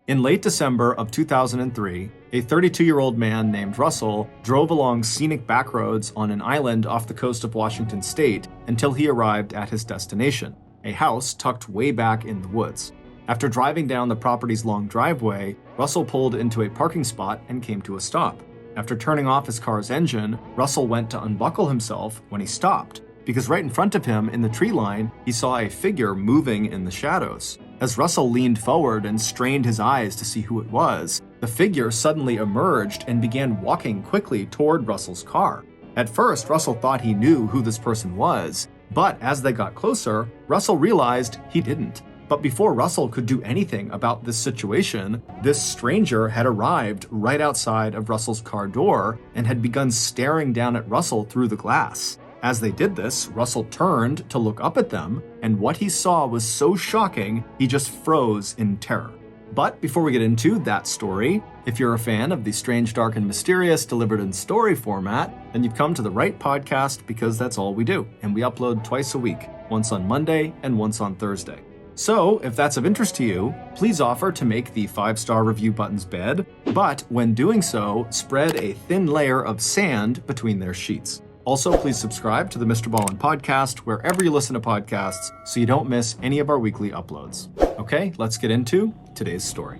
In late December of 2003, a 32-year-old man named Russell drove along scenic back roads on an island off the coast of Washington state until he arrived at his destination, a house tucked way back in the woods. After driving down the property's long driveway, Russell pulled into a parking spot and came to a stop. After turning off his car's engine, Russell went to unbuckle himself when he stopped, because right in front of him in the tree line, he saw a figure moving in the shadows. As Russell leaned forward and strained his eyes to see who it was, the figure suddenly emerged and began walking quickly toward Russell's car. At first, Russell thought he knew who this person was, but as they got closer, Russell realized he didn't. But before Russell could do anything about this situation, this stranger had arrived right outside of Russell's car door and had begun staring down at Russell through the glass. As they did this, Russell turned to look up at them, and what he saw was so shocking, he just froze in terror. But before we get into that story, if you're a fan of the strange, dark, and mysterious delivered in story format, then you've come to the right podcast because that's all we do, and we upload twice a week, once on Monday and once on Thursday. So, if that's of interest to you, please offer to make the 5-star review buttons bed, but when doing so, spread a thin layer of sand between their sheets. Also, please subscribe to the Mr. Ballen Podcast wherever you listen to podcasts so you don't miss any of our weekly uploads. Okay, let's get into today's story.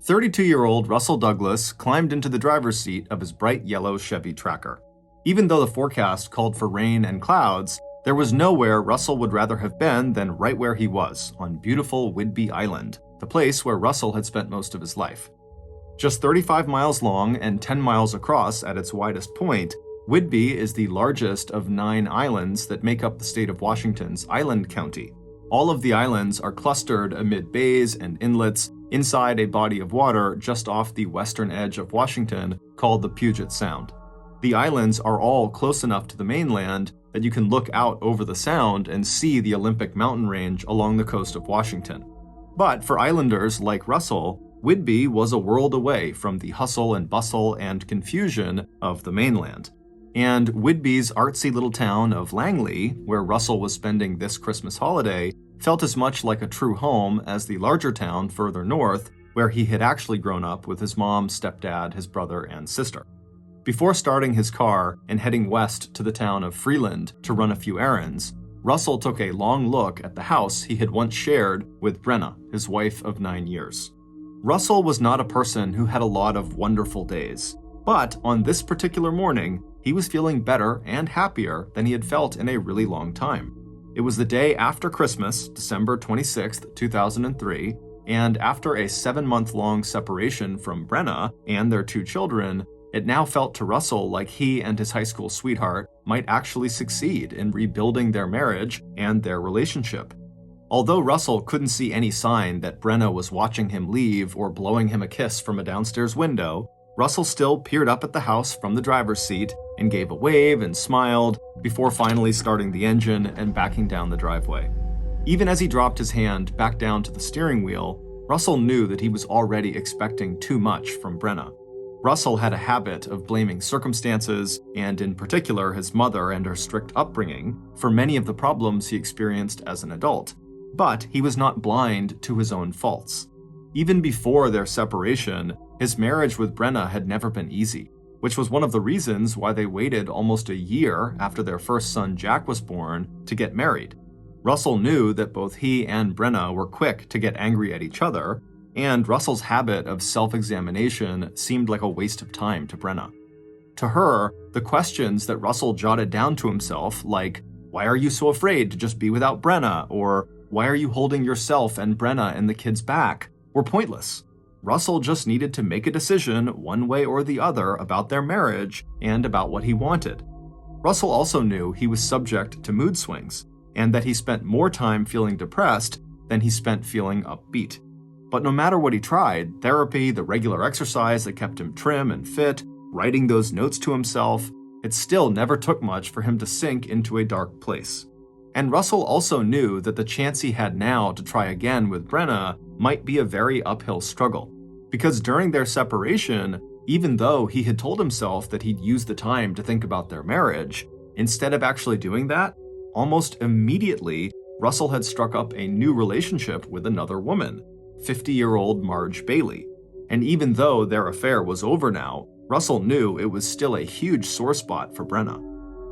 "32-year-old Russell Douglas climbed into the driver's seat of his bright yellow Chevy Tracker. Even though the forecast called for rain and clouds, there was nowhere Russell would rather have been than right where he was, on beautiful Whidbey Island, the place where Russell had spent most of his life. Just 35 miles long and 10 miles across at its widest point, Whidbey is the largest of 9 islands that make up the state of Washington's Island County. All of the islands are clustered amid bays and inlets inside a body of water just off the western edge of Washington called the Puget Sound. The islands are all close enough to the mainland that you can look out over the sound and see the Olympic mountain range along the coast of Washington. But for islanders like Russell, Whidbey was a world away from the hustle and bustle and confusion of the mainland. And Whidbey's artsy little town of Langley, where Russell was spending this Christmas holiday, felt as much like a true home as the larger town further north, where he had actually grown up with his mom, stepdad, his brother, and sister. Before starting his car and heading west to the town of Freeland to run a few errands, Russell took a long look at the house he had once shared with Brenna, his wife of 9 years. Russell was not a person who had a lot of wonderful days, but on this particular morning, he was feeling better and happier than he had felt in a really long time. It was the day after Christmas, December 26, 2003, and after a 7-month-long separation from Brenna and their 2 children, it now felt to Russell like he and his high school sweetheart might actually succeed in rebuilding their marriage and their relationship. Although Russell couldn't see any sign that Brenna was watching him leave or blowing him a kiss from a downstairs window, Russell still peered up at the house from the driver's seat and gave a wave and smiled before finally starting the engine and backing down the driveway. Even as he dropped his hand back down to the steering wheel, Russell knew that he was already expecting too much from Brenna. Russell had a habit of blaming circumstances, and in particular his mother and her strict upbringing, for many of the problems he experienced as an adult. But he was not blind to his own faults. Even before their separation, his marriage with Brenna had never been easy, which was one of the reasons why they waited almost a year after their first son Jack was born to get married. Russell knew that both he and Brenna were quick to get angry at each other, and Russell's habit of self-examination seemed like a waste of time to Brenna. To her, the questions that Russell jotted down to himself, like, "Why are you so afraid to just be without Brenna?" or "Why are you holding yourself and Brenna and the kids back?" were pointless. Russell just needed to make a decision one way or the other about their marriage and about what he wanted. Russell also knew he was subject to mood swings, and that he spent more time feeling depressed than he spent feeling upbeat. But no matter what he tried, therapy, the regular exercise that kept him trim and fit, writing those notes to himself, it still never took much for him to sink into a dark place. And Russell also knew that the chance he had now to try again with Brenna might be a very uphill struggle. Because during their separation, even though he had told himself that he'd use the time to think about their marriage, instead of actually doing that, almost immediately, Russell had struck up a new relationship with another woman, 50-year-old Marge Bailey. And even though their affair was over now, Russell knew it was still a huge sore spot for Brenna.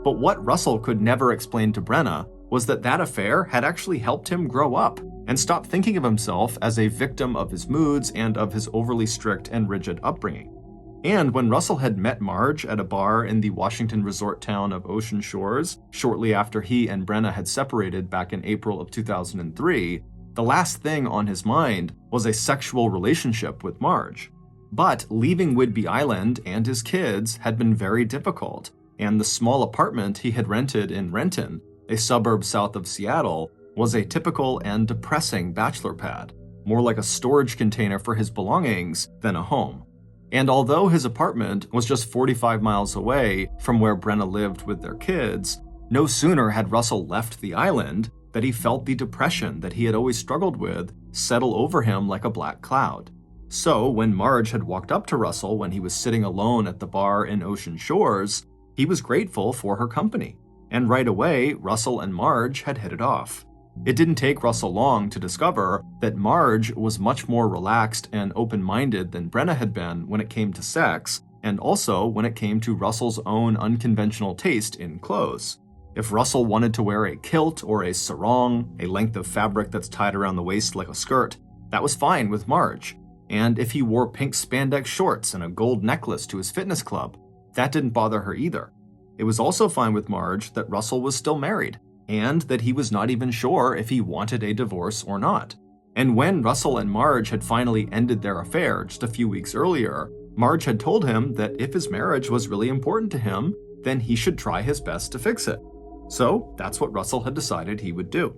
But what Russell could never explain to Brenna was that that affair had actually helped him grow up and stop thinking of himself as a victim of his moods and of his overly strict and rigid upbringing. And when Russell had met Marge at a bar in the Washington resort town of Ocean Shores, shortly after he and Brenna had separated back in April of 2003, the last thing on his mind was a sexual relationship with Marge. But leaving Whidbey Island and his kids had been very difficult, and the small apartment he had rented in Renton, a suburb south of Seattle, was a typical and depressing bachelor pad, more like a storage container for his belongings than a home. And although his apartment was just 45 miles away from where Brenna lived with their kids, no sooner had Russell left the island that he felt the depression that he had always struggled with settle over him like a black cloud. So when Marge had walked up to Russell when he was sitting alone at the bar in Ocean Shores, he was grateful for her company. And right away, Russell and Marge had hit it off. It didn't take Russell long to discover that Marge was much more relaxed and open-minded than Brenna had been when it came to sex, and also when it came to Russell's own unconventional taste in clothes. If Russell wanted to wear a kilt or a sarong, a length of fabric that's tied around the waist like a skirt, that was fine with Marge. And if he wore pink spandex shorts and a gold necklace to his fitness club, that didn't bother her either. It was also fine with Marge that Russell was still married, and that he was not even sure if he wanted a divorce or not. And when Russell and Marge had finally ended their affair just a few weeks earlier, Marge had told him that if his marriage was really important to him, then he should try his best to fix it. So that's what Russell had decided he would do.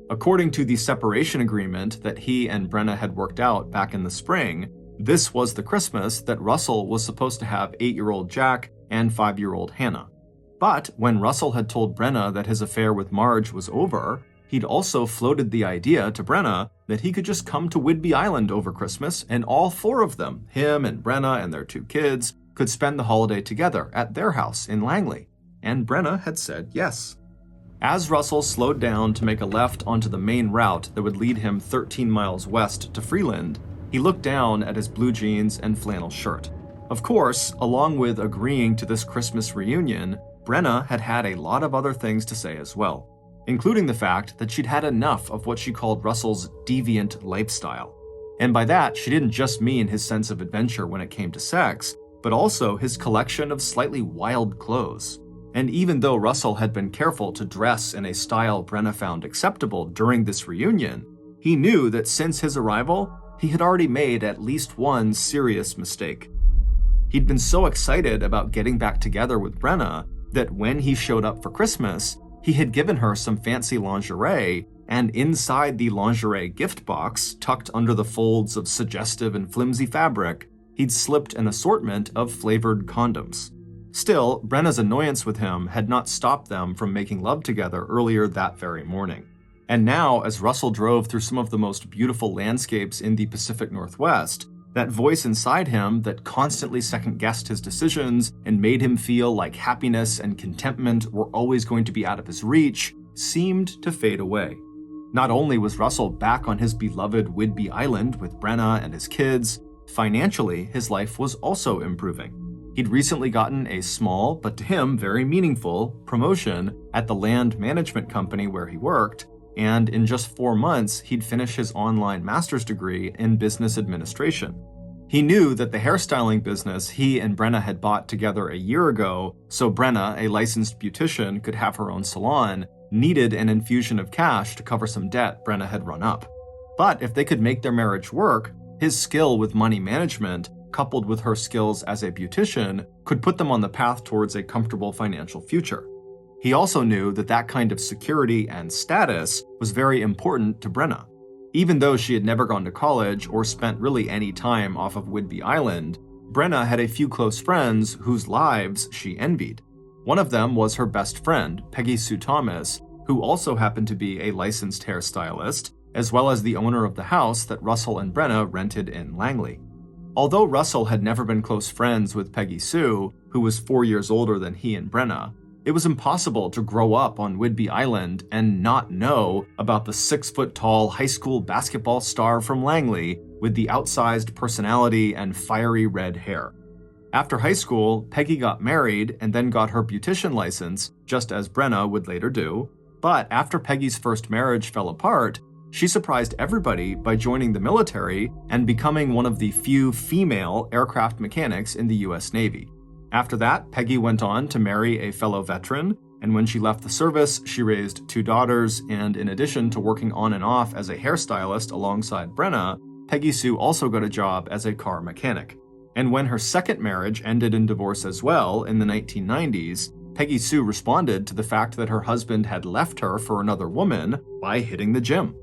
According to the separation agreement that he and Brenna had worked out back in the spring, this was the Christmas that Russell was supposed to have 8-year-old Jack and 5-year-old Hannah. But when Russell had told Brenna that his affair with Marge was over, he'd also floated the idea to Brenna that he could just come to Whidbey Island over Christmas and all 4 of them, him and Brenna and their 2 kids, could spend the holiday together at their house in Langley. And Brenna had said yes. As Russell slowed down to make a left onto the main route that would lead him 13 miles west to Freeland, he looked down at his blue jeans and flannel shirt. Of course, along with agreeing to this Christmas reunion, Brenna had had a lot of other things to say as well, including the fact that she'd had enough of what she called Russell's deviant lifestyle. And by that, she didn't just mean his sense of adventure when it came to sex, but also his collection of slightly wild clothes. And even though Russell had been careful to dress in a style Brenna found acceptable during this reunion, he knew that since his arrival, he had already made at least one serious mistake. He'd been so excited about getting back together with Brenna that when he showed up for Christmas, he had given her some fancy lingerie, and inside the lingerie gift box, tucked under the folds of suggestive and flimsy fabric, he'd slipped an assortment of flavored condoms. Still, Brenna's annoyance with him had not stopped them from making love together earlier that very morning. And now, as Russell drove through some of the most beautiful landscapes in the Pacific Northwest, that voice inside him that constantly second-guessed his decisions and made him feel like happiness and contentment were always going to be out of his reach seemed to fade away. Not only was Russell back on his beloved Whidbey Island with Brenna and his kids, financially his life was also improving. He'd recently gotten a small, but to him very meaningful, promotion at the land management company where he worked, and in just 4 months, he'd finish his online master's degree in business administration. He knew that the hairstyling business he and Brenna had bought together a year ago, so Brenna, a licensed beautician, could have her own salon, needed an infusion of cash to cover some debt Brenna had run up. But if they could make their marriage work, his skill with money management, coupled with her skills as a beautician, could put them on the path towards a comfortable financial future. He also knew that that kind of security and status was very important to Brenna. Even though she had never gone to college or spent really any time off of Whidbey Island, Brenna had a few close friends whose lives she envied. One of them was her best friend, Peggy Sue Thomas, who also happened to be a licensed hairstylist, as well as the owner of the house that Russell and Brenna rented in Langley. Although Russell had never been close friends with Peggy Sue, who was 4 years older than he and Brenna, it was impossible to grow up on Whidbey Island and not know about the 6-foot-tall high school basketball star from Langley with the outsized personality and fiery red hair. After high school, Peggy got married and then got her beautician license, just as Brenna would later do. But after Peggy's first marriage fell apart, she surprised everybody by joining the military and becoming one of the few female aircraft mechanics in the US Navy. After that, Peggy went on to marry a fellow veteran, and when she left the service, she raised 2 daughters, and in addition to working on and off as a hairstylist alongside Brenna, Peggy Sue also got a job as a car mechanic. And when her second marriage ended in divorce as well in the 1990s, Peggy Sue responded to the fact that her husband had left her for another woman by hitting the gym.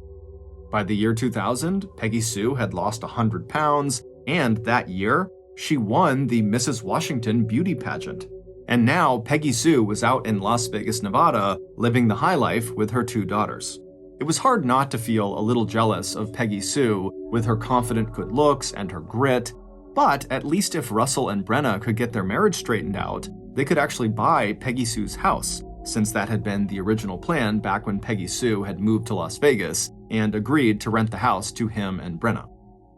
By the year 2000, Peggy Sue had lost 100 pounds, and that year, she won the Mrs. Washington beauty pageant. And now Peggy Sue was out in Las Vegas, Nevada, living the high life with her 2 daughters. It was hard not to feel a little jealous of Peggy Sue with her confident good looks and her grit, but at least if Russell and Brenna could get their marriage straightened out, they could actually buy Peggy Sue's house, since that had been the original plan back when Peggy Sue had moved to Las Vegas and agreed to rent the house to him and Brenna.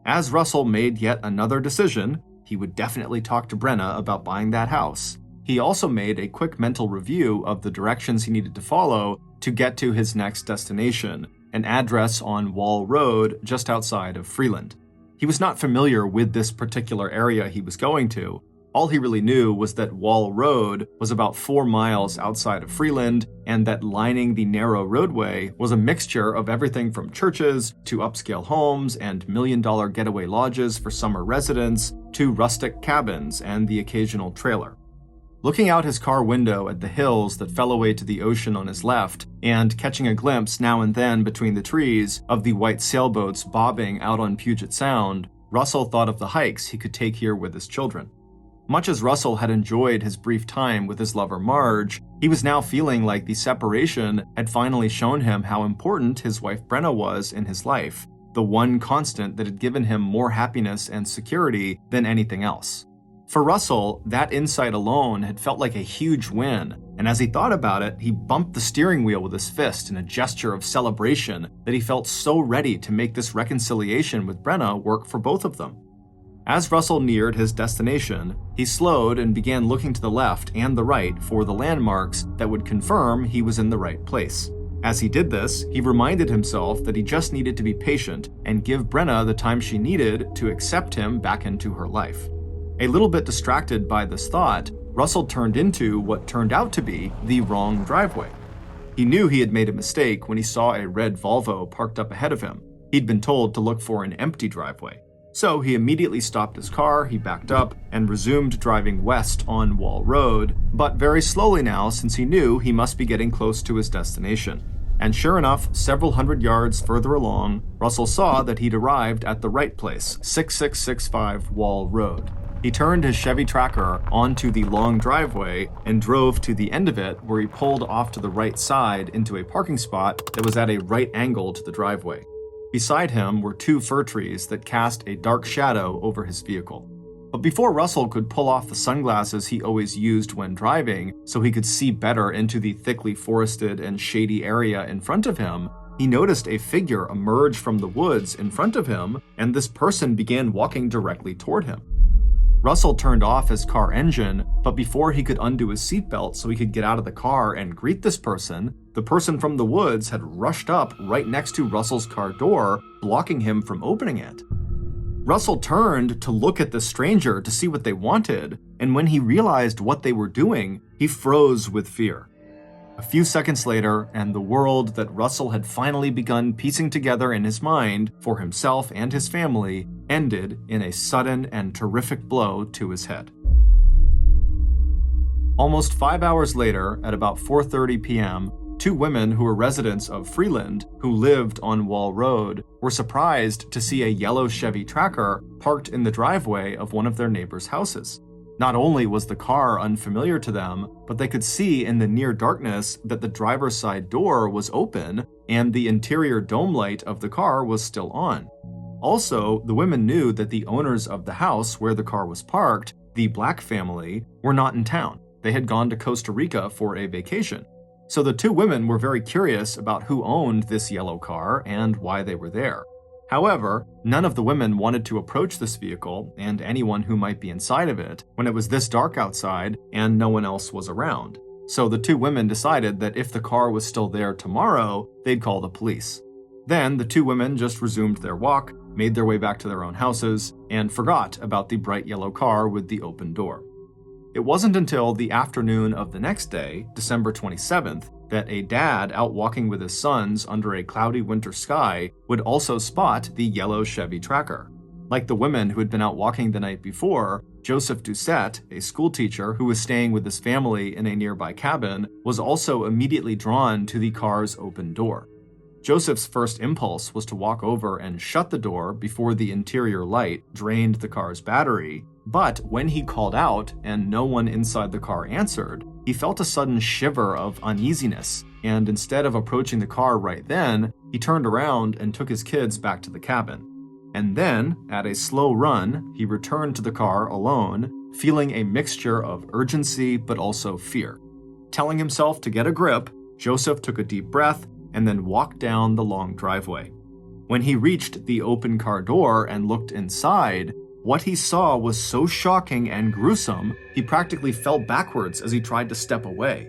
As Russell made yet another decision, he would definitely talk to Brenna about buying that house. He also made a quick mental review of the directions he needed to follow to get to his next destination, an address on Wall Road just outside of Freeland. He was not familiar with this particular area he was going to. All he really knew was that Wall Road was about 4 miles outside of Freeland, and that lining the narrow roadway was a mixture of everything from churches to upscale homes and million-dollar getaway lodges for summer residents to rustic cabins and the occasional trailer. Looking out his car window at the hills that fell away to the ocean on his left, and catching a glimpse now and then between the trees of the white sailboats bobbing out on Puget Sound, Russell thought of the hikes he could take here with his children. Much as Russell had enjoyed his brief time with his lover Marge, he was now feeling like the separation had finally shown him how important his wife Brenna was in his life, the one constant that had given him more happiness and security than anything else. For Russell, that insight alone had felt like a huge win, and as he thought about it, he bumped the steering wheel with his fist in a gesture of celebration that he felt so ready to make this reconciliation with Brenna work for both of them. As Russell neared his destination, he slowed and began looking to the left and the right for the landmarks that would confirm he was in the right place. As he did this, he reminded himself that he just needed to be patient and give Brenna the time she needed to accept him back into her life. A little bit distracted by this thought, Russell turned into what turned out to be the wrong driveway. He knew he had made a mistake when he saw a red Volvo parked up ahead of him. He'd been told to look for an empty driveway. So he immediately stopped his car, he backed up, and resumed driving west on Wall Road, but very slowly now since he knew he must be getting close to his destination. And sure enough, several hundred yards further along, Russell saw that he'd arrived at the right place, 6665 Wall Road. He turned his Chevy Tracker onto the long driveway and drove to the end of it, where he pulled off to the right side into a parking spot that was at a right angle to the driveway. Beside him were 2 fir trees that cast a dark shadow over his vehicle. But before Russell could pull off the sunglasses he always used when driving so he could see better into the thickly forested and shady area in front of him, he noticed a figure emerge from the woods in front of him, and this person began walking directly toward him. Russell turned off his car engine, but before he could undo his seatbelt so he could get out of the car and greet this person, the person from the woods had rushed up right next to Russell's car door, blocking him from opening it. Russell turned to look at the stranger to see what they wanted, and when he realized what they were doing, he froze with fear. A few seconds later, and the world that Russell had finally begun piecing together in his mind for himself and his family ended in a sudden and terrific blow to his head. Almost 5 hours later, at about 4:30 p.m., 2 women who were residents of Freeland, who lived on Wall Road, were surprised to see a yellow Chevy Tracker parked in the driveway of one of their neighbors' houses. Not only was the car unfamiliar to them, but they could see in the near darkness that the driver's side door was open and the interior dome light of the car was still on. Also, the women knew that the owners of the house where the car was parked, the Black family, were not in town. They had gone to Costa Rica for a vacation. So the two women were very curious about who owned this yellow car and why they were there. However, none of the women wanted to approach this vehicle and anyone who might be inside of it when it was this dark outside and no one else was around. So the two women decided that if the car was still there tomorrow, they'd call the police. Then the two women just resumed their walk, made their way back to their own houses, and forgot about the bright yellow car with the open door. It wasn't until the afternoon of the next day, December 27th, that a dad out walking with his sons under a cloudy winter sky would also spot the yellow Chevy Tracker. Like the women who had been out walking the night before, Joseph Doucette, a schoolteacher who was staying with his family in a nearby cabin, was also immediately drawn to the car's open door. Joseph's first impulse was to walk over and shut the door before the interior light drained the car's battery, but when he called out and no one inside the car answered, he felt a sudden shiver of uneasiness, and instead of approaching the car right then, he turned around and took his kids back to the cabin. And then, at a slow run, he returned to the car alone, feeling a mixture of urgency but also fear. Telling himself to get a grip, Joseph took a deep breath and then walked down the long driveway. When he reached the open car door and looked inside, what he saw was so shocking and gruesome, he practically fell backwards as he tried to step away.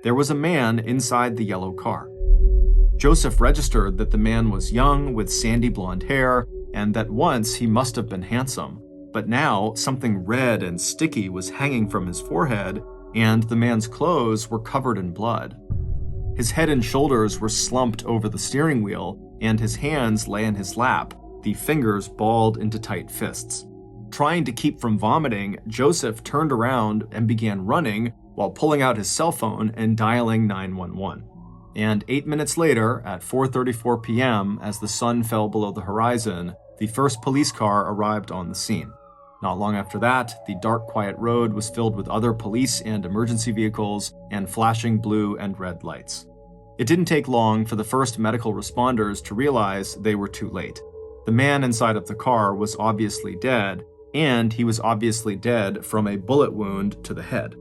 There was a man inside the yellow car. Joseph registered that the man was young with sandy blonde hair and that once he must have been handsome, but now something red and sticky was hanging from his forehead and the man's clothes were covered in blood. His head and shoulders were slumped over the steering wheel, and his hands lay in his lap, the fingers balled into tight fists. Trying to keep from vomiting, Joseph turned around and began running while pulling out his cell phone and dialing 911. And 8 minutes later, at 4:34 p.m., as the sun fell below the horizon, the first police car arrived on the scene. Not long after that, the dark, quiet road was filled with other police and emergency vehicles and flashing blue and red lights. It didn't take long for the first medical responders to realize they were too late. The man inside of the car was obviously dead, and he was obviously dead from a bullet wound to the head.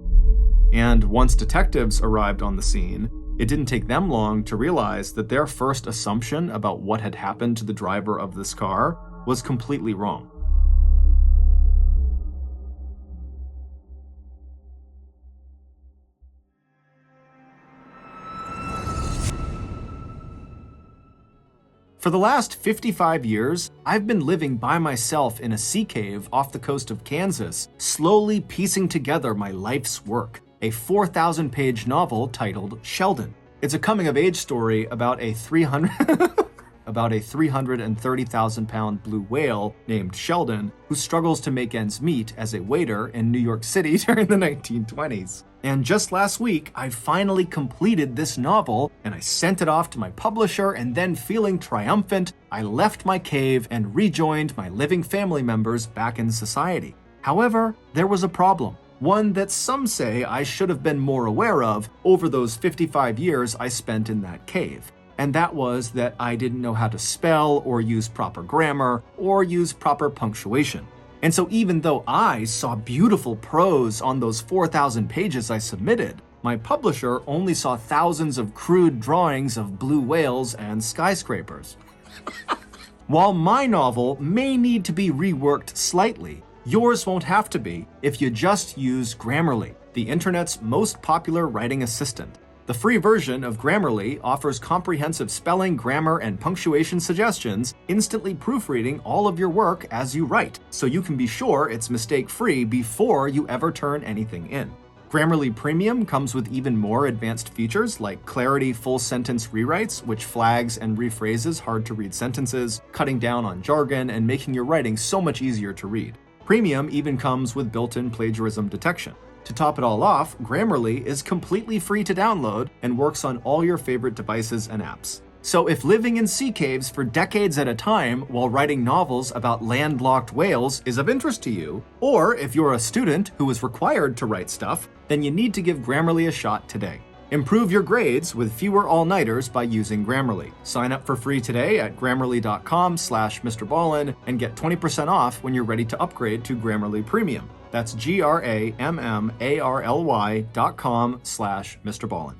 And once detectives arrived on the scene, it didn't take them long to realize that their first assumption about what had happened to the driver of this car was completely wrong. For the last 55 years, I've been living by myself in a sea cave off the coast of Kansas, slowly piecing together my life's work, a 4,000-page novel titled Sheldon. It's a coming-of-age story about a 330,000-pound blue whale named Sheldon who struggles to make ends meet as a waiter in New York City during the 1920s. And just last week, I finally completed this novel, and I sent it off to my publisher, and then feeling triumphant, I left my cave and rejoined my living family members back in society. However, there was a problem, one that some say I should have been more aware of over those 55 years I spent in that cave. And that was that I didn't know how to spell or use proper grammar or use proper punctuation. And so even though I saw beautiful prose on those 4,000 pages I submitted, my publisher only saw thousands of crude drawings of blue whales and skyscrapers. While my novel may need to be reworked slightly, yours won't have to be if you just use Grammarly, the internet's most popular writing assistant. The free version of Grammarly offers comprehensive spelling, grammar, and punctuation suggestions, instantly proofreading all of your work as you write, so you can be sure it's mistake-free before you ever turn anything in. Grammarly Premium comes with even more advanced features like Clarity full sentence rewrites, which flags and rephrases hard-to-read sentences, cutting down on jargon and making your writing so much easier to read. Premium even comes with built-in plagiarism detection. To top it all off, Grammarly is completely free to download and works on all your favorite devices and apps. So if living in sea caves for decades at a time while writing novels about landlocked whales is of interest to you, or if you're a student who is required to write stuff, then you need to give Grammarly a shot today. Improve your grades with fewer all-nighters by using Grammarly. Sign up for free today at grammarly.com/MrBallen and get 20% off when you're ready to upgrade to Grammarly Premium. That's grammarly.com/MrBallen.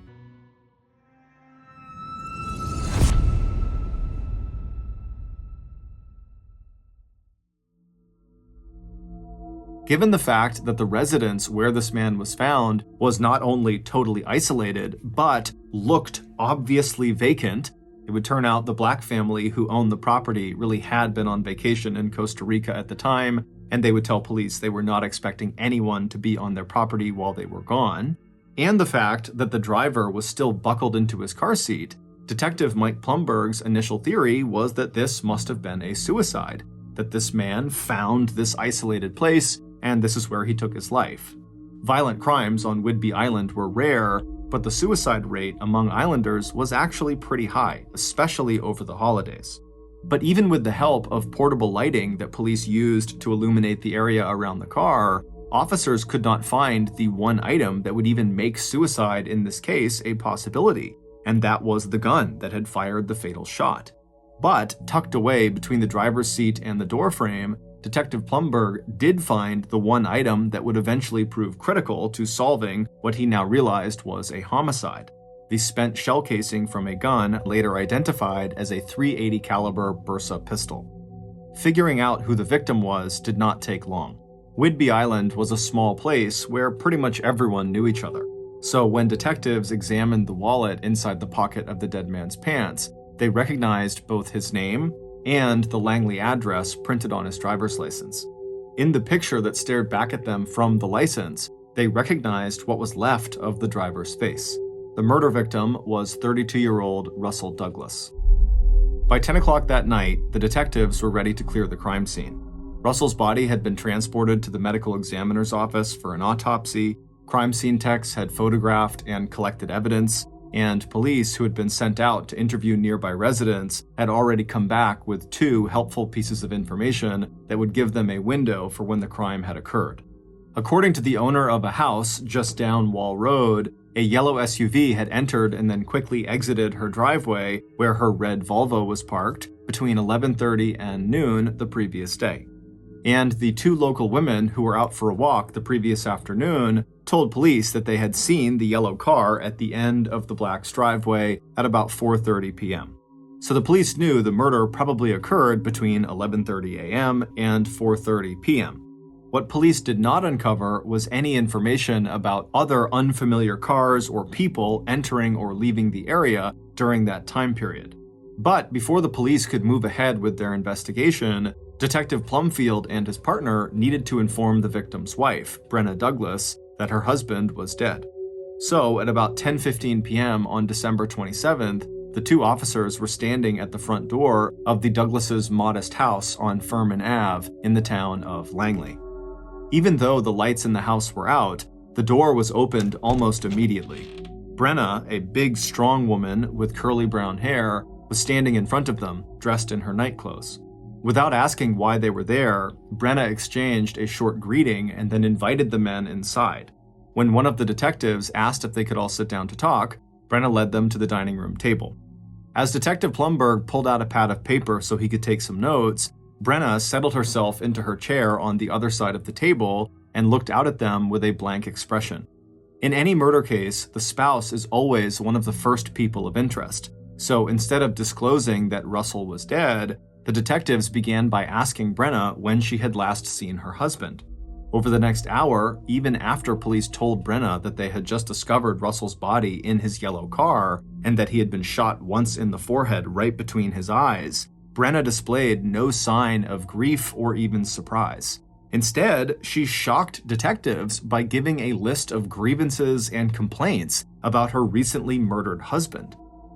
Given the fact that the residence where this man was found was not only totally isolated, but looked obviously vacant, it would turn out the black family who owned the property really had been on vacation in Costa Rica at the time, and they would tell police they were not expecting anyone to be on their property while they were gone. And the fact that the driver was still buckled into his car seat, Detective Mike Plumberg's initial theory was that this must have been a suicide, that this man found this isolated place and this is where he took his life. Violent crimes on Whidbey Island were rare, but the suicide rate among islanders was actually pretty high, especially over the holidays. But even with the help of portable lighting that police used to illuminate the area around the car, officers could not find the one item that would even make suicide in this case a possibility, and that was the gun that had fired the fatal shot. But tucked away between the driver's seat and the door frame, Detective Plumberg did find the one item that would eventually prove critical to solving what he now realized was a homicide: the spent shell casing from a gun later identified as a .380 caliber Bersa pistol. Figuring out who the victim was did not take long. Whidbey Island was a small place where pretty much everyone knew each other. So when detectives examined the wallet inside the pocket of the dead man's pants, they recognized both his name and the Langley address printed on his driver's license. In the picture that stared back at them from the license, they recognized what was left of the driver's face. The murder victim was 32-year-old Russel Douglas. By 10 o'clock that night, the detectives were ready to clear the crime scene. Russell's body had been transported to the medical examiner's office for an autopsy, crime scene techs had photographed and collected evidence, and police who had been sent out to interview nearby residents had already come back with 2 helpful pieces of information that would give them a window for when the crime had occurred. According to the owner of a house just down Wall Road, a yellow SUV had entered and then quickly exited her driveway where her red Volvo was parked between 11:30 and noon the previous day. And the 2 local women who were out for a walk the previous afternoon told police that they had seen the yellow car at the end of the black's driveway at about 4:30 p.m. So the police knew the murder probably occurred between 11:30 a.m. and 4:30 p.m. What police did not uncover was any information about other unfamiliar cars or people entering or leaving the area during that time period. But before the police could move ahead with their investigation, Detective Plumfield and his partner needed to inform the victim's wife, Brenna Douglas, that her husband was dead. So, at about 10:15 p.m. on December 27th, the 2 officers were standing at the front door of the Douglases' modest house on Furman Ave in the town of Langley. Even though the lights in the house were out, the door was opened almost immediately. Brenna, a big, strong woman with curly brown hair, was standing in front of them, dressed in her nightclothes. Without asking why they were there, Brenna exchanged a short greeting and then invited the men inside. When one of the detectives asked if they could all sit down to talk, Brenna led them to the dining room table. As Detective Plumberg pulled out a pad of paper so he could take some notes, Brenna settled herself into her chair on the other side of the table and looked out at them with a blank expression. In any murder case, the spouse is always one of the first people of interest. So instead of disclosing that Russell was dead, the detectives began by asking Brenna when she had last seen her husband. Over the next hour, even after police told Brenna that they had just discovered Russell's body in his yellow car and that he had been shot once in the forehead right between his eyes, Brenna displayed no sign of grief or even surprise. Instead, she shocked detectives by giving a list of grievances and complaints about her recently murdered husband.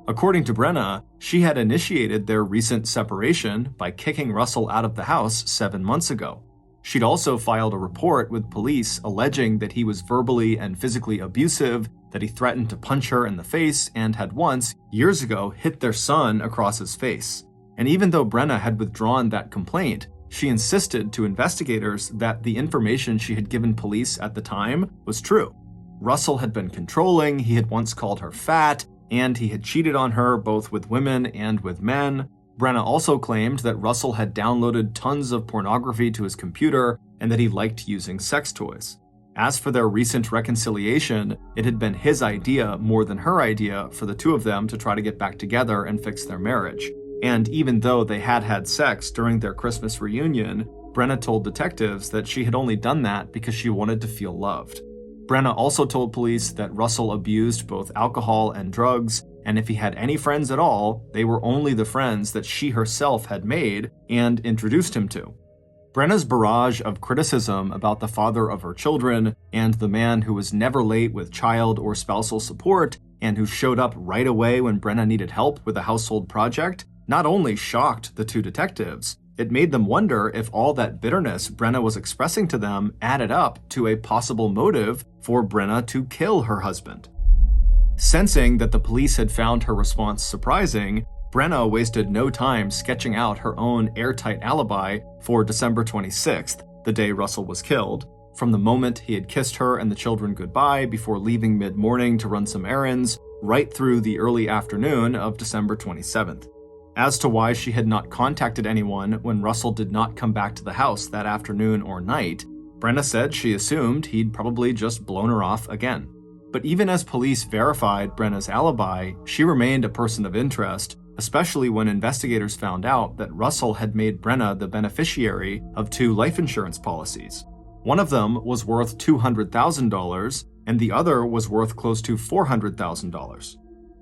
According to Brenna, she had initiated their recent separation by kicking Russell out of the house 7 months ago. She'd also filed a report with police alleging that he was verbally and physically abusive that he threatened to punch her in the face and had once, years ago, hit their son across his face. And even though Brenna had withdrawn that complaint, she insisted to investigators that the information she had given police at the time was true. Russel had been controlling, he had once called her fat, and he had cheated on her both with women and with men. Brenna also claimed that Russel had downloaded tons of pornography to his computer and that he liked using sex toys. As for their recent reconciliation, it had been his idea more than her idea for the two of them to try to get back together and fix their marriage. And even though they had had sex during their Christmas reunion, Brenna told detectives that she had only done that because she wanted to feel loved. Brenna also told police that Russel abused both alcohol and drugs, and if he had any friends at all, they were only the friends that she herself had made and introduced him to. Brenna's barrage of criticism about the father of her children and the man who was never late with child or spousal support and who showed up right away when Brenna needed help with a household project not only shocked the two detectives, it made them wonder if all that bitterness Brenna was expressing to them added up to a possible motive for Brenna to kill her husband. Sensing that the police had found her response surprising, Brenna wasted no time sketching out her own airtight alibi for December 26th, the day Russel was killed, from the moment he had kissed her and the children goodbye before leaving mid-morning to run some errands, right through the early afternoon of December 27th. As to why she had not contacted anyone when Russel did not come back to the house that afternoon or night, Brenna said she assumed he'd probably just blown her off again. But even as police verified Brenna's alibi, she remained a person of interest, especially when investigators found out that Russel had made Brenna the beneficiary of 2 life insurance policies. One of them was worth $200,000, and the other was worth close to $400,000.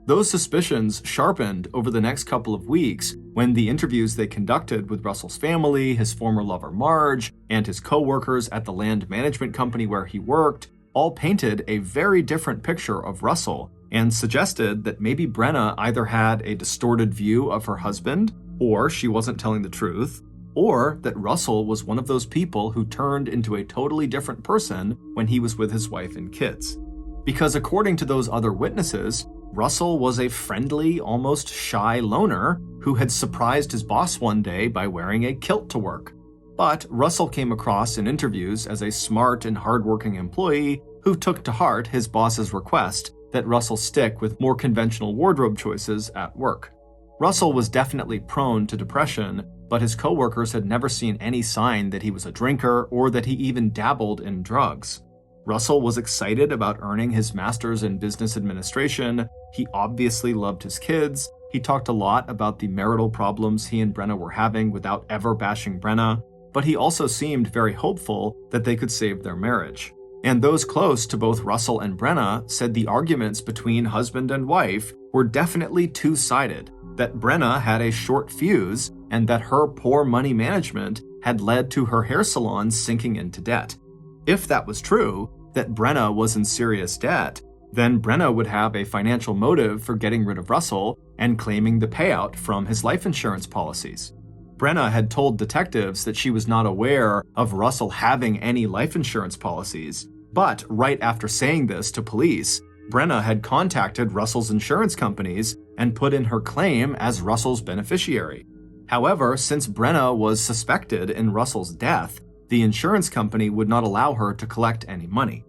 Those suspicions sharpened over the next couple of weeks when the interviews they conducted with Russel's family, his former lover Marge, and his co-workers at the land management company where he worked all painted a very different picture of Russel and suggested that maybe Brenna either had a distorted view of her husband, or she wasn't telling the truth, or that Russel was one of those people who turned into a totally different person when he was with his wife and kids. Because according to those other witnesses, Russel was a friendly, almost shy loner who had surprised his boss one day by wearing a kilt to work. But Russel came across in interviews as a smart and hardworking employee who took to heart his boss's request that Russel stick with more conventional wardrobe choices at work. Russel was definitely prone to depression, but his coworkers had never seen any sign that he was a drinker or that he even dabbled in drugs. Russel was excited about earning his master's in business administration. He obviously loved his kids. He talked a lot about the marital problems he and Brenna were having without ever bashing Brenna, but he also seemed very hopeful that they could save their marriage. And those close to both Russel and Brenna said the arguments between husband and wife were definitely two-sided, that Brenna had a short fuse and that her poor money management had led to her hair salon sinking into debt. If that was true, that Brenna was in serious debt, then Brenna would have a financial motive for getting rid of Russel and claiming the payout from his life insurance policies. Brenna had told detectives that she was not aware of Russel having any life insurance policies, but right after saying this to police, Brenna had contacted Russel's insurance companies and put in her claim as Russel's beneficiary. However, since Brenna was suspected in Russel's death, the insurance company would not allow her to collect any money.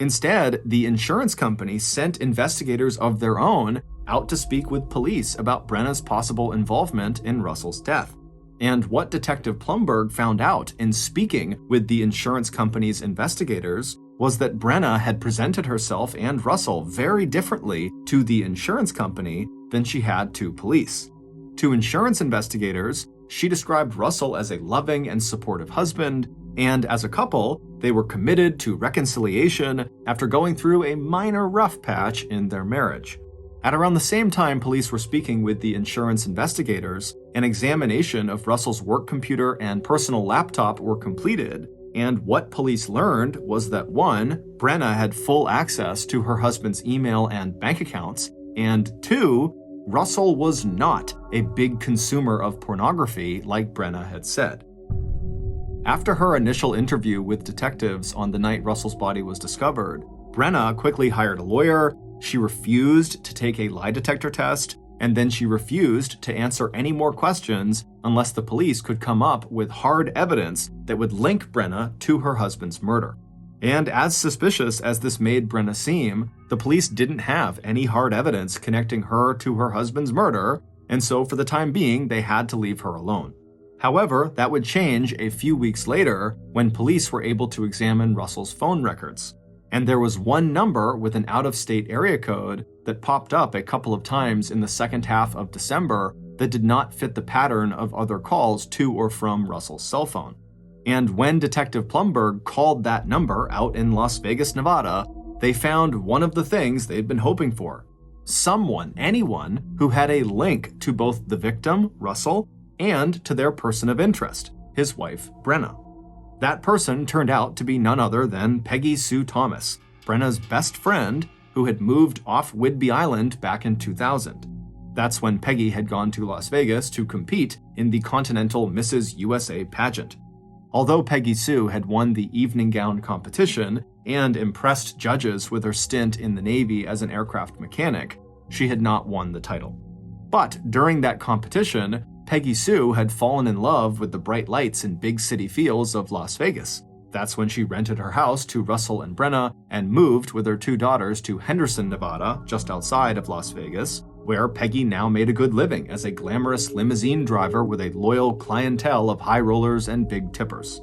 Instead, the insurance company sent investigators of their own out to speak with police about Brenna's possible involvement in Russel's death. And what Detective Plumberg found out in speaking with the insurance company's investigators was that Brenna had presented herself and Russel very differently to the insurance company than she had to police. To insurance investigators, she described Russel as a loving and supportive husband, and as a couple, they were committed to reconciliation after going through a minor rough patch in their marriage. At around the same time police were speaking with the insurance investigators, an examination of Russel's work computer and personal laptop were completed, and what police learned was that 1, Brenna had full access to her husband's email and bank accounts, and 2, Russel was not a big consumer of pornography like Brenna had said. After her initial interview with detectives on the night Russel's body was discovered, Brenna quickly hired a lawyer She refused to take a lie detector test, and then she refused to answer any more questions unless the police could come up with hard evidence that would link Brenna to her husband's murder. And as suspicious as this made Brenna seem, the police didn't have any hard evidence connecting her to her husband's murder, and so for the time being, they had to leave her alone. However, that would change a few weeks later when police were able to examine Russel's phone records. And there was one number with an out-of-state area code that popped up a couple of times in the second half of December that did not fit the pattern of other calls to or from Russel's cell phone. And when Detective Plumberg called that number out in Las Vegas, Nevada, they found one of the things they'd been hoping for. Anyone who had a link to both the victim, Russel, and to their person of interest, his wife, Brenna. That person turned out to be none other than Peggy Sue Thomas, Brenna's best friend, who had moved off Whidbey Island back in 2000. That's when Peggy had gone to Las Vegas to compete in the Continental Mrs. USA pageant. Although Peggy Sue had won the evening gown competition and impressed judges with her stint in the Navy as an aircraft mechanic, she had not won the title. But during that competition, Peggy Sue had fallen in love with the bright lights and big city feels of Las Vegas. That's when she rented her house to Russel and Brenna and moved with her 2 daughters to Henderson, Nevada, just outside of Las Vegas, where Peggy now made a good living as a glamorous limousine driver with a loyal clientele of high rollers and big tippers.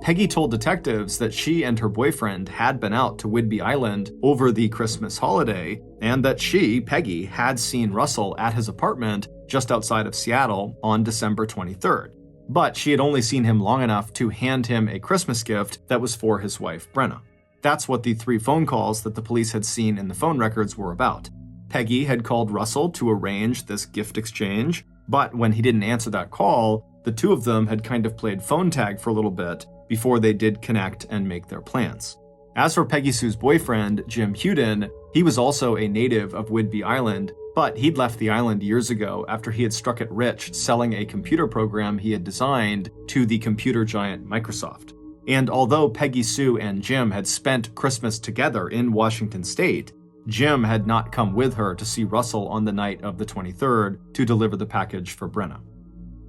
Peggy told detectives that she and her boyfriend had been out to Whidbey Island over the Christmas holiday, and that she, Peggy, had seen Russel at his apartment just outside of Seattle on December 23rd. But she had only seen him long enough to hand him a Christmas gift that was for his wife, Brenna. That's what the 3 phone calls that the police had seen in the phone records were about. Peggy had called Russel to arrange this gift exchange, but when he didn't answer that call, the 2 of them had kind of played phone tag for a little bit before they did connect and make their plans. As for Peggy Sue's boyfriend, Jim Huden, he was also a native of Whidbey Island, but he'd left the island years ago after he had struck it rich selling a computer program he had designed to the computer giant Microsoft. And although Peggy Sue and Jim had spent Christmas together in Washington State, Jim had not come with her to see Russel on the night of the 23rd to deliver the package for Brenna.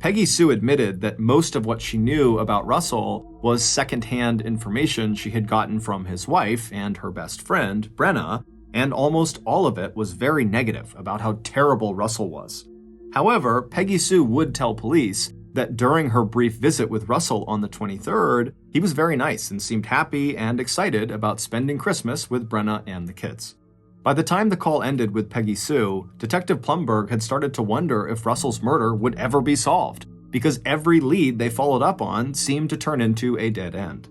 Peggy Sue admitted that most of what she knew about Russel was secondhand information she had gotten from his wife and her best friend, Brenna, and almost all of it was very negative about how terrible Russel was. However, Peggy Sue would tell police that during her brief visit with Russel on the 23rd, he was very nice and seemed happy and excited about spending Christmas with Brenna and the kids. By the time the call ended with Peggy Sue, Detective Plumberg had started to wonder if Russel's murder would ever be solved, because every lead they followed up on seemed to turn into a dead end.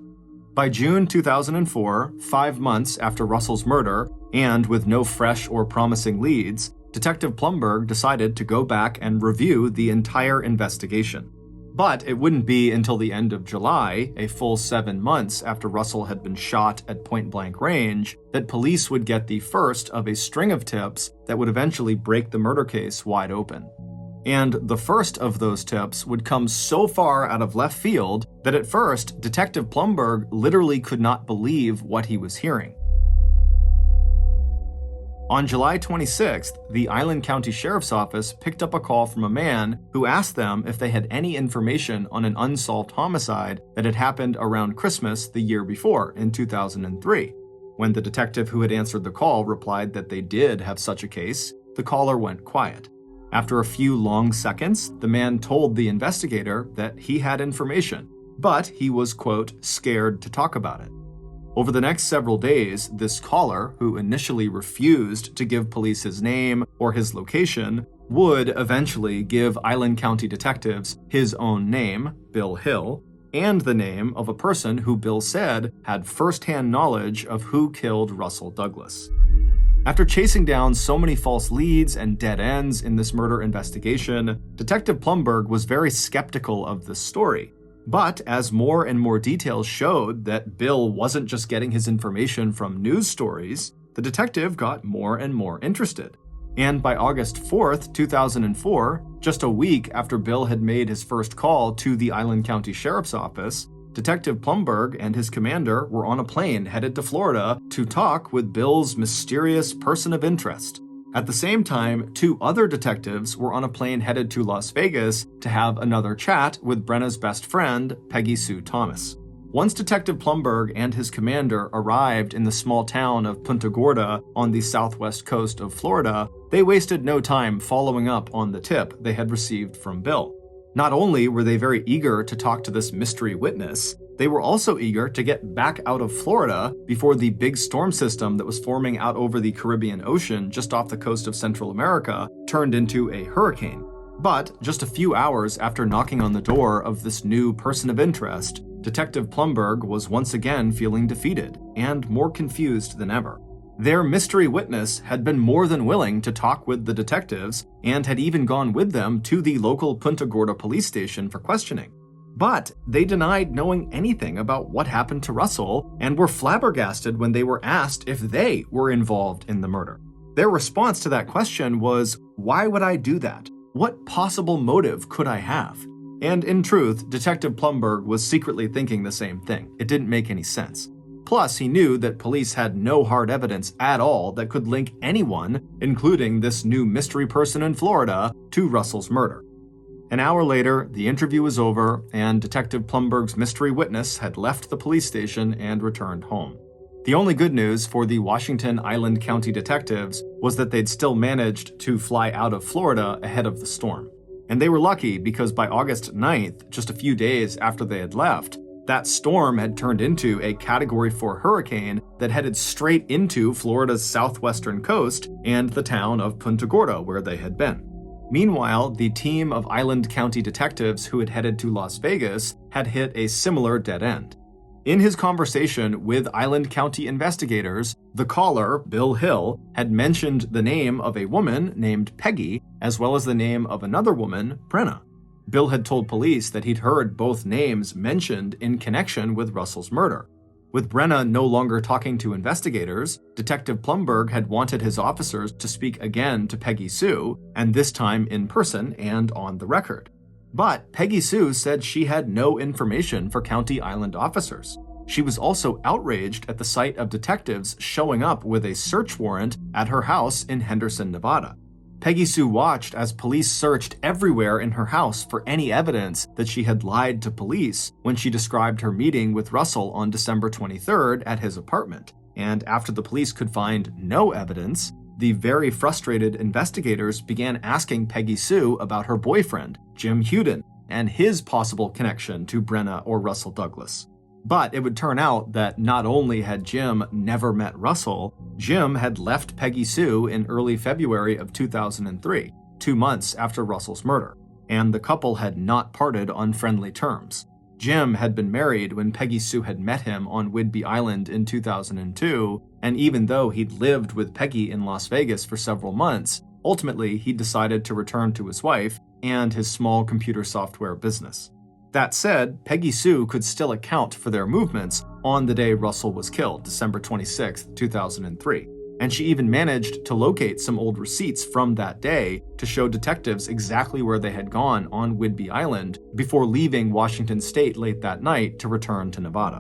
By June 2004, 5 months after Russel's murder, and with no fresh or promising leads, Detective Plumberg decided to go back and review the entire investigation. But it wouldn't be until the end of July, a full 7 months after Russel had been shot at point-blank range, that police would get the first of a string of tips that would eventually break the murder case wide open. And the first of those tips would come so far out of left field that at first, Detective Plumberg literally could not believe what he was hearing. On July 26th, the Island County Sheriff's Office picked up a call from a man who asked them if they had any information on an unsolved homicide that had happened around Christmas the year before, in 2003. When the detective who had answered the call replied that they did have such a case, the caller went quiet. After a few long seconds, the man told the investigator that he had information, but he was, quote, scared to talk about it. Over the next several days, this caller, who initially refused to give police his name or his location, would eventually give Island County detectives his own name, Bill Hill, and the name of a person who Bill said had first-hand knowledge of who killed Russell Douglas. After chasing down so many false leads and dead ends in this murder investigation, Detective Plumberg was very skeptical of this story. But as more and more details showed that Bill wasn't just getting his information from news stories, the detective got more and more interested. And by August 4th, 2004, just a week after Bill had made his first call to the Island County Sheriff's Office, Detective Plumberg and his commander were on a plane headed to Florida to talk with Bill's mysterious person of interest. At the same time, 2 other detectives were on a plane headed to Las Vegas to have another chat with Brenna's best friend, Peggy Sue Thomas. Once Detective Plumberg and his commander arrived in the small town of Punta Gorda on the southwest coast of Florida, they wasted no time following up on the tip they had received from Bill. Not only were they very eager to talk to this mystery witness, they were also eager to get back out of Florida before the big storm system that was forming out over the Caribbean Ocean just off the coast of Central America turned into a hurricane. But just a few hours after knocking on the door of this new person of interest, Detective Plumberg was once again feeling defeated and more confused than ever. Their mystery witness had been more than willing to talk with the detectives and had even gone with them to the local Punta Gorda police station for questioning. But they denied knowing anything about what happened to Russell and were flabbergasted when they were asked if they were involved in the murder. Their response to that question was, "Why would I do that? What possible motive could I have?" And in truth, Detective Plumberg was secretly thinking the same thing. It didn't make any sense. Plus, he knew that police had no hard evidence at all that could link anyone, including this new mystery person in Florida, to Russell's murder. An hour later, the interview was over, and Detective Plumberg's mystery witness had left the police station and returned home. The only good news for the Washington Island County detectives was that they'd still managed to fly out of Florida ahead of the storm. And they were lucky because by August 9th, just a few days after they had left, that storm had turned into a Category 4 hurricane that headed straight into Florida's southwestern coast and the town of Punta Gorda, where they had been. Meanwhile, the team of Island County detectives who had headed to Las Vegas had hit a similar dead end. In his conversation with Island County investigators, the caller, Bill Hill, had mentioned the name of a woman named Peggy, as well as the name of another woman, Brenna. Bill had told police that he'd heard both names mentioned in connection with Russell's murder. With Brenna no longer talking to investigators, Detective Plumberg had wanted his officers to speak again to Peggy Sue, and this time in person and on the record. But Peggy Sue said she had no information for County Island officers. She was also outraged at the sight of detectives showing up with a search warrant at her house in Henderson, Nevada. Peggy Sue watched as police searched everywhere in her house for any evidence that she had lied to police when she described her meeting with Russell on December 23rd at his apartment. And after the police could find no evidence, the very frustrated investigators began asking Peggy Sue about her boyfriend, Jim Huden, and his possible connection to Brenna or Russell Douglas. But it would turn out that not only had Jim never met Russell, Jim had left Peggy Sue in early February of 2003, 2 months after Russell's murder, and the couple had not parted on friendly terms. Jim had been married when Peggy Sue had met him on Whidbey Island in 2002, and even though he'd lived with Peggy in Las Vegas for several months, ultimately he decided to return to his wife and his small computer software business. That said, Peggy Sue could still account for their movements on the day Russell was killed, December 26, 2003. And she even managed to locate some old receipts from that day to show detectives exactly where they had gone on Whidbey Island before leaving Washington State late that night to return to Nevada.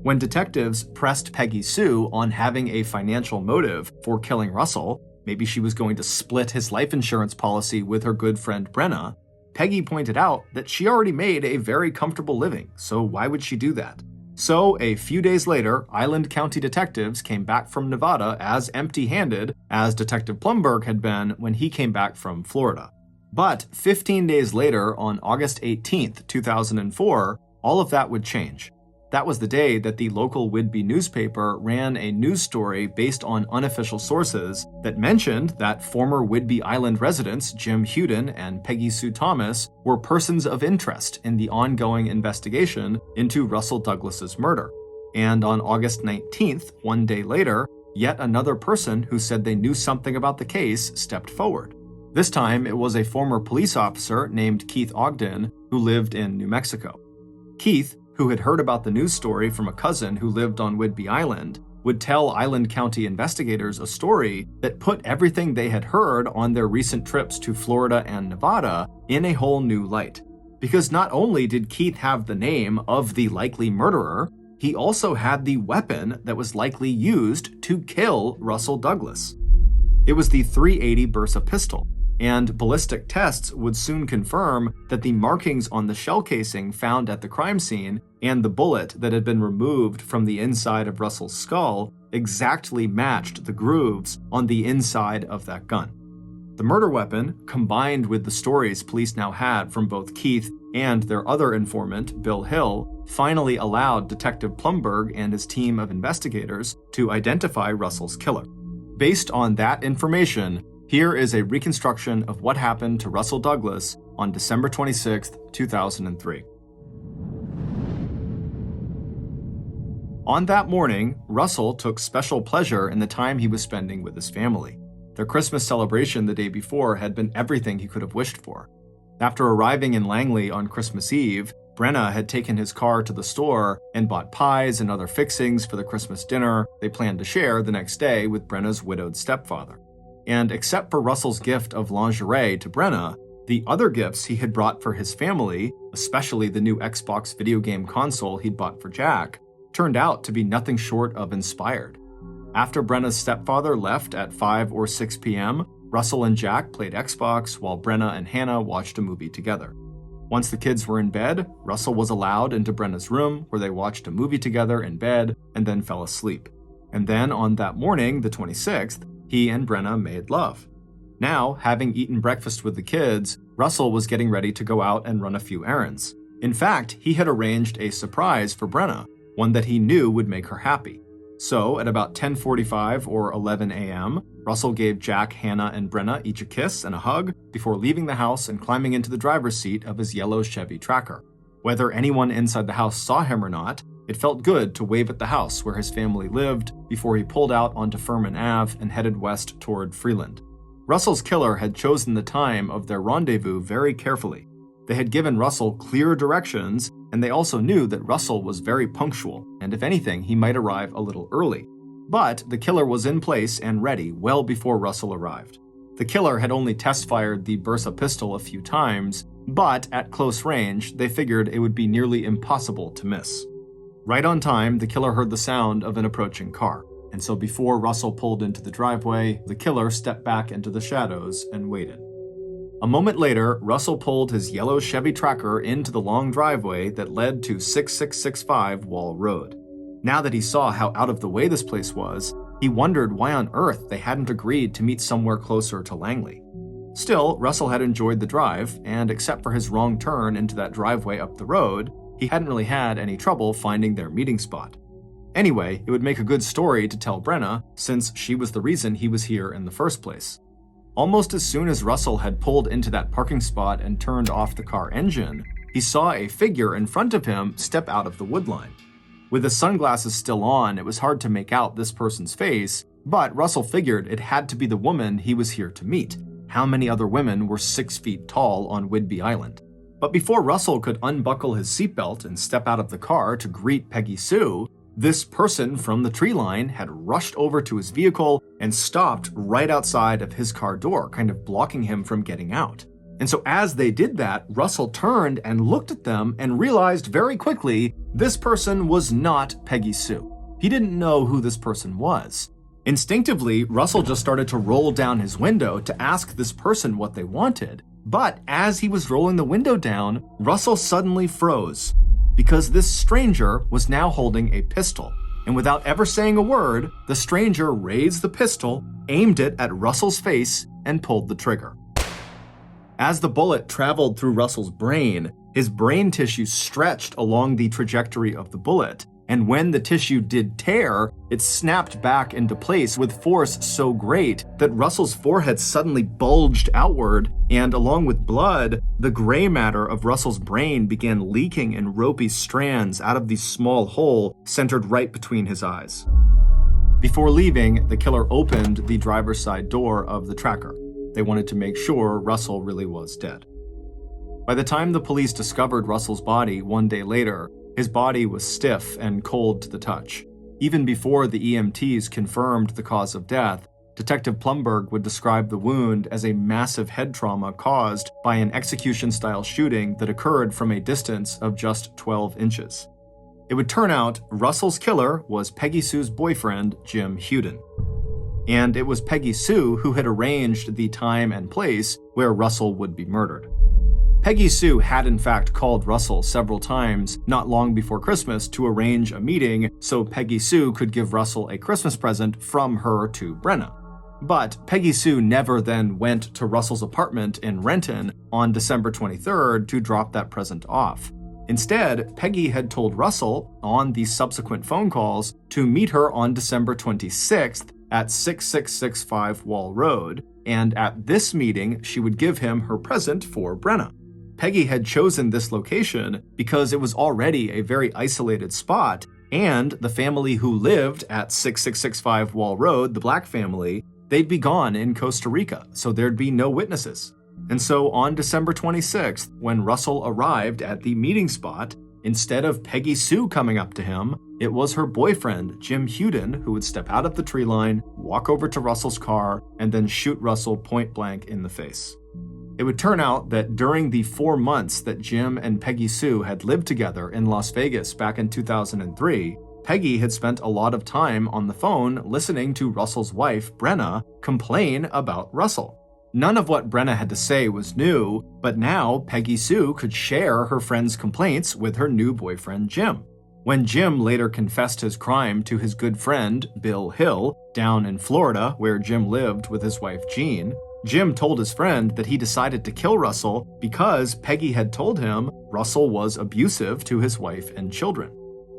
When detectives pressed Peggy Sue on having a financial motive for killing Russell, maybe she was going to split his life insurance policy with her good friend Brenna, Peggy pointed out that she already made a very comfortable living, so why would she do that? So, a few days later, Island County detectives came back from Nevada as empty-handed as Detective Plumberg had been when he came back from Florida. But 15 days later, on August 18, 2004, all of that would change. That was the day that the local Whidbey newspaper ran a news story based on unofficial sources that mentioned that former Whidbey Island residents Jim Huden and Peggy Sue Thomas were persons of interest in the ongoing investigation into Russell Douglas's murder. And on August 19th, 1 day later, yet another person who said they knew something about the case stepped forward. This time, it was a former police officer named Keith Ogden who lived in New Mexico. Keith, who had heard about the news story from a cousin who lived on Whidbey Island, would tell Island County investigators a story that put everything they had heard on their recent trips to Florida and Nevada in a whole new light. because not only did Keith have the name of the likely murderer, he also had the weapon that was likely used to kill Russell Douglas. It was the .380 Bersa pistol, and ballistic tests would soon confirm that the markings on the shell casing found at the crime scene and the bullet that had been removed from the inside of Russell's skull exactly matched the grooves on the inside of that gun. The murder weapon, combined with the stories police now had from both Keith and their other informant, Bill Hill, finally allowed Detective Plumberg and his team of investigators to identify Russell's killer. Based on that information, here is a reconstruction of what happened to Russell Douglas on December 26, 2003. On that morning, Russell took special pleasure in the time he was spending with his family. Their Christmas celebration the day before had been everything he could have wished for. After arriving in Langley on Christmas Eve, Brenna had taken his car to the store and bought pies and other fixings for the Christmas dinner they planned to share the next day with Brenna's widowed stepfather. And except for Russell's gift of lingerie to Brenna, the other gifts he had brought for his family, especially the new Xbox video game console he'd bought for Jack, turned out to be nothing short of inspired. After Brenna's stepfather left at 5 or 6 p.m., Russell and Jack played Xbox while Brenna and Hannah watched a movie together. Once the kids were in bed, Russell was allowed into Brenna's room where they watched a movie together in bed and then fell asleep. And then on that morning, the 26th, he and Brenna made love. Now, having eaten breakfast with the kids, Russell was getting ready to go out and run a few errands. In fact, he had arranged a surprise for Brenna, one that he knew would make her happy. So, at about 10:45 or 11 a.m., Russell gave Jack, Hannah, and Brenna each a kiss and a hug before leaving the house and climbing into the driver's seat of his yellow Chevy Tracker. Whether anyone inside the house saw him or not, it felt good to wave at the house where his family lived before he pulled out onto Furman Ave and headed west toward Freeland. Russell's killer had chosen the time of their rendezvous very carefully. They had given Russell clear directions, and they also knew that Russell was very punctual, and if anything, he might arrive a little early. But the killer was in place and ready well before Russell arrived. The killer had only test-fired the Bersa pistol a few times, but at close range, they figured it would be nearly impossible to miss. Right on time, the killer heard the sound of an approaching car, and so before Russell pulled into the driveway, the killer stepped back into the shadows and waited. A moment later, Russell pulled his yellow Chevy Tracker into the long driveway that led to 6665 Wall Road. Now that he saw how out of the way this place was, he wondered why on earth they hadn't agreed to meet somewhere closer to Langley. Still, Russell had enjoyed the drive, and except for his wrong turn into that driveway up the road, he hadn't really had any trouble finding their meeting spot. Anyway, it would make a good story to tell Brenna, since she was the reason he was here in the first place. Almost as soon as Russell had pulled into that parking spot and turned off the car engine, he saw a figure in front of him step out of the woodline. With the sunglasses still on, it was hard to make out this person's face, but Russell figured it had to be the woman he was here to meet. How many other women were 6 feet tall on Whidbey Island? But before Russell could unbuckle his seatbelt and step out of the car to greet Peggy Sue, this person from the tree line had rushed over to his vehicle and stopped right outside of his car door, kind of blocking him from getting out. And so as they did that, Russell turned and looked at them and realized very quickly this person was not Peggy Sue. He didn't know who this person was. Instinctively, Russell just started to roll down his window to ask this person what they wanted. But as he was rolling the window down, Russell suddenly froze, because this stranger was now holding a pistol. And without ever saying a word, the stranger raised the pistol, aimed it at Russell's face, and pulled the trigger. As the bullet traveled through Russell's brain, his brain tissue stretched along the trajectory of the bullet, and when the tissue did tear, it snapped back into place with force so great that Russell's forehead suddenly bulged outward, and along with blood, the gray matter of Russell's brain began leaking in ropey strands out of the small hole centered right between his eyes. Before leaving, the killer opened the driver's side door of the Tracker. They wanted to make sure Russell really was dead. By the time the police discovered Russell's body one day later, his body was stiff and cold to the touch. Even before the EMTs confirmed the cause of death, Detective Plumberg would describe the wound as a massive head trauma caused by an execution-style shooting that occurred from a distance of just 12 inches. It would turn out Russel's killer was Peggy Sue's boyfriend, Jim Huden. And it was Peggy Sue who had arranged the time and place where Russel would be murdered. Peggy Sue had in fact called Russel several times not long before Christmas to arrange a meeting so Peggy Sue could give Russel a Christmas present from her to Brenna. But Peggy Sue never then went to Russel's apartment in Renton on December 23rd to drop that present off. Instead, Peggy had told Russel on the subsequent phone calls to meet her on December 26th at 6665 Wall Road, and at this meeting she would give him her present for Brenna. Peggy had chosen this location because it was already a very isolated spot, and the family who lived at 6665 Wall Road, the Black family, they'd be gone in Costa Rica, so there'd be no witnesses. And so on December 26th, when Russel arrived at the meeting spot, instead of Peggy Sue coming up to him, it was her boyfriend, Jim Huden, who would step out of the tree line, walk over to Russel's car, and then shoot Russel point blank in the face. It would turn out that during the 4 months that Jim and Peggy Sue had lived together in Las Vegas back in 2003, Peggy had spent a lot of time on the phone listening to Russel's wife, Brenna, complain about Russel. None of what Brenna had to say was new, but now Peggy Sue could share her friend's complaints with her new boyfriend, Jim. When Jim later confessed his crime to his good friend, Bill Hill, down in Florida, where Jim lived with his wife, Jean, Jim told his friend that he decided to kill Russel because Peggy had told him Russel was abusive to his wife and children.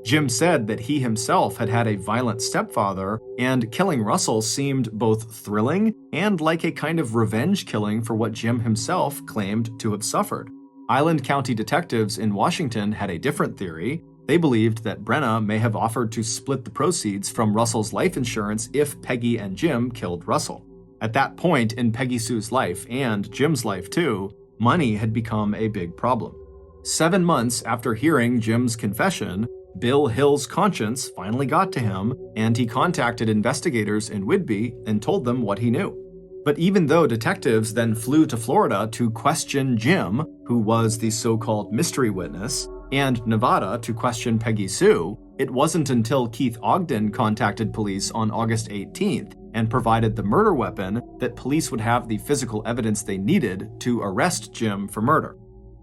Jim said that he himself had had a violent stepfather, and killing Russel seemed both thrilling and like a kind of revenge killing for what Jim himself claimed to have suffered. Island County detectives in Washington had a different theory. They believed that Brenna may have offered to split the proceeds from Russel's life insurance if Peggy and Jim killed Russel. At that point in Peggy Sue's life, and Jim's life too, money had become a big problem. 7 months after hearing Jim's confession, Bill Hill's conscience finally got to him, and he contacted investigators in Whidbey and told them what he knew. But even though detectives then flew to Florida to question Jim, who was the so-called mystery witness, and Nevada to question Peggy Sue, it wasn't until Keith Ogden contacted police on August 18th and provided the murder weapon that police would have the physical evidence they needed to arrest Jim for murder.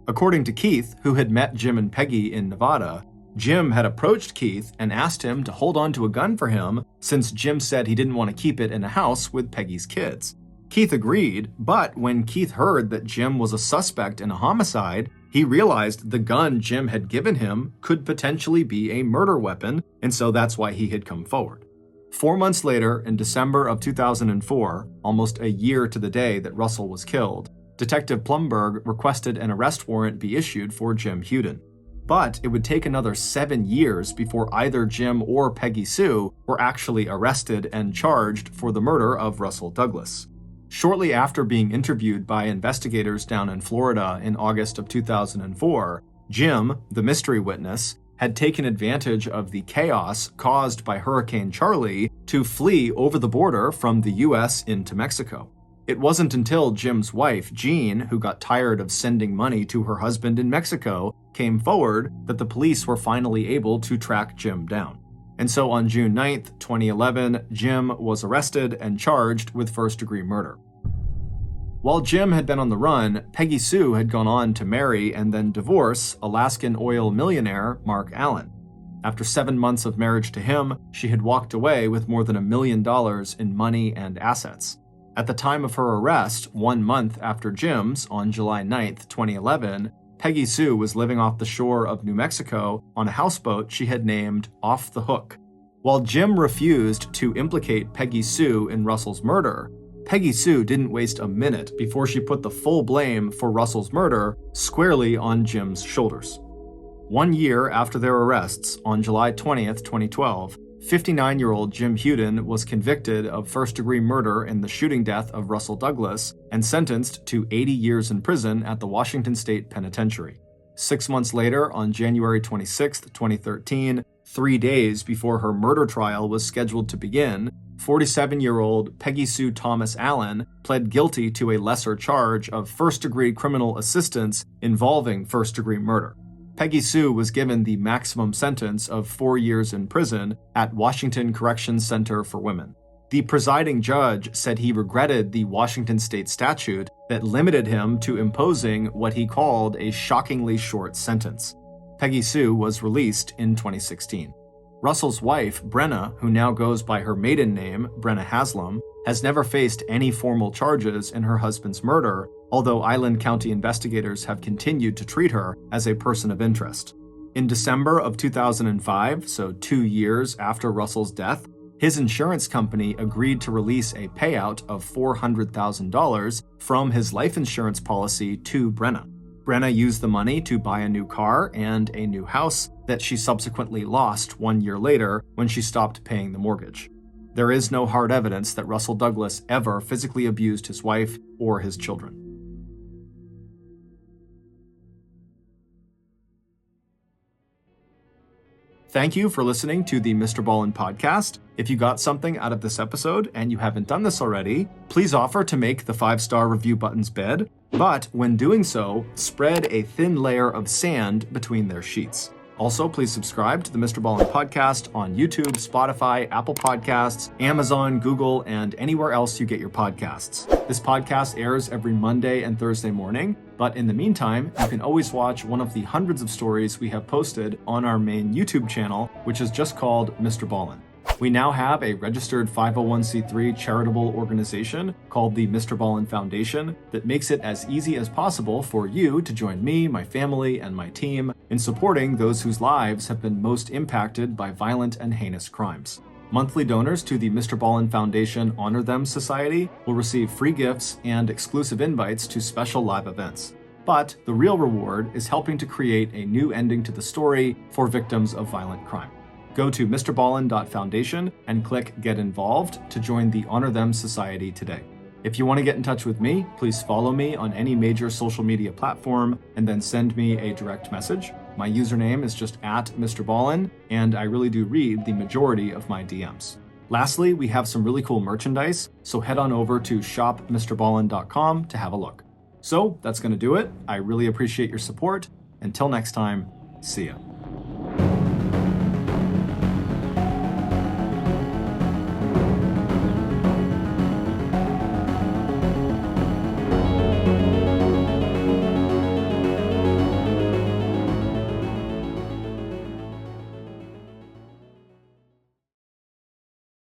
According to Keith, who had met Jim and Peggy in Nevada, Jim had approached Keith and asked him to hold on to a gun for him since Jim said he didn't want to keep it in a house with Peggy's kids. Keith agreed, but when Keith heard that Jim was a suspect in a homicide, he realized the gun Jim had given him could potentially be a murder weapon, and so that's why he had come forward. 4 months later, in December of 2004, almost a year to the day that Russel was killed, Detective Plumberg requested an arrest warrant be issued for Jim Huden. But it would take another 7 years before either Jim or Peggy Sue were actually arrested and charged for the murder of Russell Douglas. Shortly after being interviewed by investigators down in Florida in August of 2004, Jim, the mystery witness, had taken advantage of the chaos caused by Hurricane Charlie to flee over the border from the US into Mexico. It wasn't until Jim's wife, Jean, who got tired of sending money to her husband in Mexico, came forward that the police were finally able to track Jim down. And so on June 9th, 2011, Jim was arrested and charged with first-degree murder. While Jim had been on the run, Peggy Sue had gone on to marry and then divorce Alaskan oil millionaire Mark Allen. After 7 months of marriage to him, she had walked away with more than $1 million in money and assets. At the time of her arrest, 1 month after Jim's, on July 9th, 2011, Peggy Sue was living off the shore of New Mexico on a houseboat she had named Off the Hook. While Jim refused to implicate Peggy Sue in Russell's murder, Peggy Sue didn't waste a minute before she put the full blame for Russell's murder squarely on Jim's shoulders. 1 year after their arrests, on July 20th, 2012, 59-year-old Jim Huden was convicted of first-degree murder in the shooting death of Russell Douglas and sentenced to 80 years in prison at the Washington State Penitentiary. 6 months later, on January 26, 2013, 3 days before her murder trial was scheduled to begin, 47-year-old Peggy Sue Thomas Allen pled guilty to a lesser charge of first-degree criminal assistance involving first-degree murder. Peggy Sue was given the maximum sentence of 4 years in prison at Washington Corrections Center for Women. The presiding judge said he regretted the Washington state statute that limited him to imposing what he called a shockingly short sentence. Peggy Sue was released in 2016. Russel's wife, Brenna, who now goes by her maiden name, Brenna Haslam, has never faced any formal charges in her husband's murder, although Island County investigators have continued to treat her as a person of interest. In December of 2005, so 2 years after Russel's death, his insurance company agreed to release a payout of $400,000 from his life insurance policy to Brenna. Brenna used the money to buy a new car and a new house that she subsequently lost 1 year later when she stopped paying the mortgage. There is no hard evidence that Russel Douglas ever physically abused his wife or his children. Thank you for listening to the Mr. Ballen Podcast. If you got something out of this episode and you haven't done this already, please offer to make the 5-star review buttons bid, but when doing so, spread a thin layer of sand between their sheets. Also, please subscribe to the Mr. Ballen Podcast on YouTube, Spotify, Apple Podcasts, Amazon, Google, and anywhere else you get your podcasts. This podcast airs every Monday and Thursday morning, but in the meantime, you can always watch one of the hundreds of stories we have posted on our main YouTube channel, which is just called Mr. Ballen. We now have a registered 501c3 charitable organization called the Mr. Ballen Foundation that makes it as easy as possible for you to join me, my family, and my team in supporting those whose lives have been most impacted by violent and heinous crimes. Monthly donors to the Mr. Ballen Foundation Honor Them Society will receive free gifts and exclusive invites to special live events. But the real reward is helping to create a new ending to the story for victims of violent crime. Go to mrballen.foundation and click Get Involved to join the Honor Them Society today. If you want to get in touch with me, please follow me on any major social media platform and then send me a direct message. My username is just @MrBallen, and I really do read the majority of my DMs. Lastly, we have some really cool merchandise, so head on over to shopmrballen.com to have a look. So that's going to do it. I really appreciate your support. Until next time, see ya.